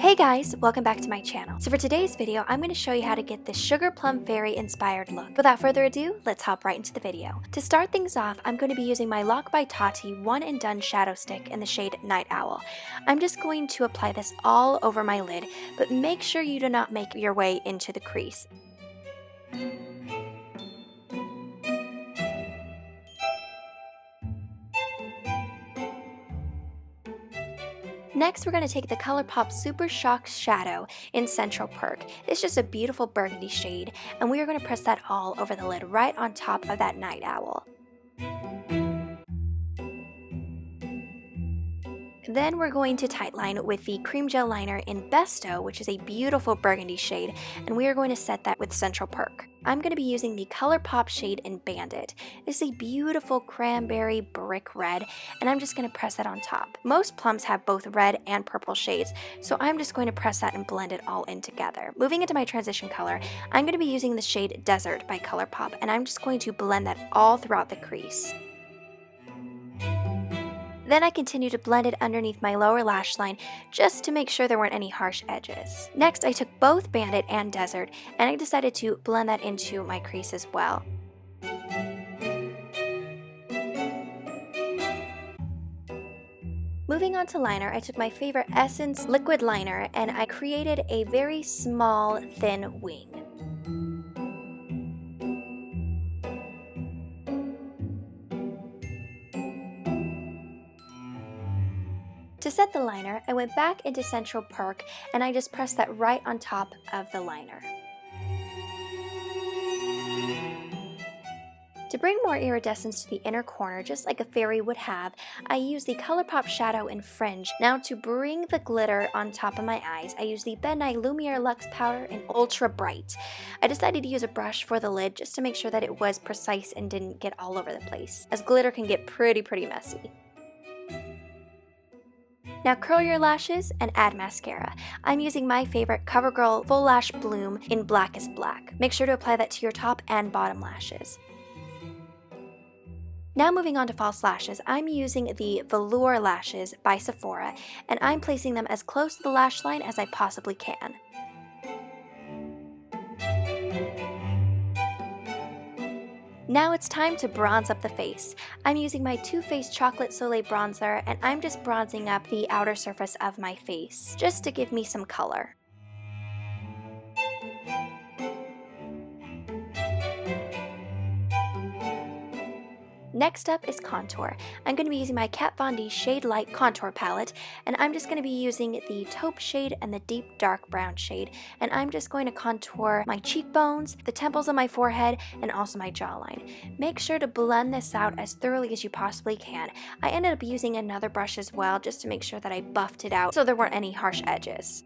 Hey guys, welcome back to my channel. So for today's video, I'm going to show you how to get this Sugar Plum Fairy inspired look. Without further ado, let's hop right into the video. To start things off, I'm going to be using my Lock by Tati One and Done Shadow Stick in the shade Night Owl. I'm just going to apply this all over my lid, but make sure you do not make your way into the crease. Next, we're going to take the ColourPop Super Shock Shadow in Central Perk. It's just a beautiful burgundy shade, and we are going to press that all over the lid right on top of that Night Owl. Then we're going to tightline with the Cream Gel Liner in Besto, which is a beautiful burgundy shade, and we are going to set that with Central Perk. I'm going to be using the ColourPop shade in Bandit. This is a beautiful cranberry brick red, and I'm just going to press that on top. Most plums have both red and purple shades, so I'm just going to press that and blend it all in together. Moving into my transition color, I'm going to be using the shade Desert by ColourPop, and I'm just going to blend that all throughout the crease. Then I continue to blend it underneath my lower lash line just to make sure there weren't any harsh edges. Next, I took both Bandit and Desert and I decided to blend that into my crease as well. Moving on to liner, I took my favorite Essence liquid liner and I created a very small, thin wing. To set the liner, I went back into Central Perk and I just pressed that right on top of the liner. To bring more iridescence to the inner corner, just like a fairy would have, I used the ColourPop shadow in Fringe. Now to bring the glitter on top of my eyes, I used the Bandit Lumiere Luxe powder in Ultra Bright. I decided to use a brush for the lid just to make sure that it was precise and didn't get all over the place, as glitter can get pretty messy. Now curl your lashes and add mascara. I'm using my favorite CoverGirl Full Lash Bloom in Blackest Black. Make sure to apply that to your top and bottom lashes. Now moving on to false lashes, I'm using the Velour lashes by Sephora, and I'm placing them as close to the lash line as I possibly can. Now it's time to bronze up the face. I'm using my Too Faced Chocolate Soleil bronzer and I'm just bronzing up the outer surface of my face, just to give me some color. Next up is contour. I'm going to be using my Kat Von D Shade Light contour palette, and I'm just going to be using the taupe shade and the deep dark brown shade, and I'm just going to contour my cheekbones, the temples on my forehead, and also my jawline. Make sure to blend this out as thoroughly as you possibly can. I ended up using another brush as well just to make sure that I buffed it out so there weren't any harsh edges.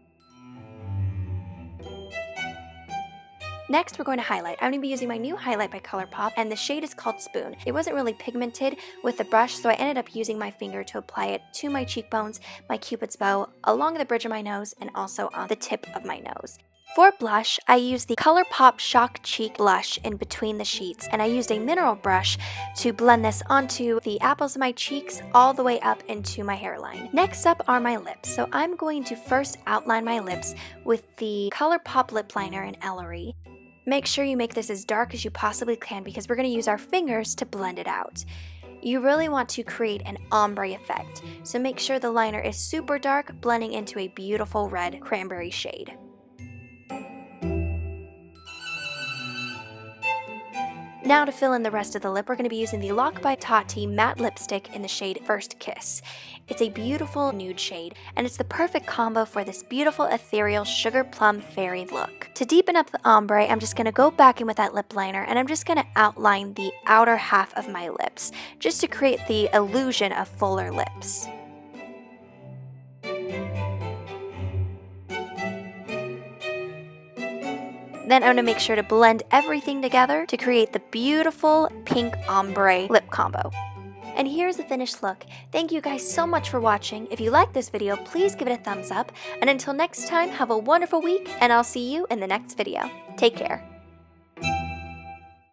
Next, we're going to highlight. I'm going to be using my new highlight by ColourPop, and the shade is called Spoon. It wasn't really pigmented with the brush, so I ended up using my finger to apply it to my cheekbones, my cupid's bow, along the bridge of my nose, and also on the tip of my nose. For blush, I used the ColourPop Shock Cheek Blush in Between the Sheets, and I used a mineral brush to blend this onto the apples of my cheeks all the way up into my hairline. Next up are my lips, so I'm going to first outline my lips with the ColourPop lip liner in Ellarie. Make sure you make this as dark as you possibly can because we're going to use our fingers to blend it out. You really want to create an ombre effect, so make sure the liner is super dark, blending into a beautiful red cranberry shade. Now to fill in the rest of the lip, we're going to be using the Lock by Tati matte lipstick in the shade First Kiss. It's a beautiful nude shade, and it's the perfect combo for this beautiful ethereal sugar plum fairy look. To deepen up the ombre, I'm just going to go back in with that lip liner, and I'm just going to outline the outer half of my lips, just to create the illusion of fuller lips. Then I'm going to make sure to blend everything together to create the beautiful pink ombre lip combo. And here's the finished look. Thank you guys so much for watching. If you liked this video, please give it a thumbs up. And until next time, have a wonderful week, and I'll see you in the next video. Take care.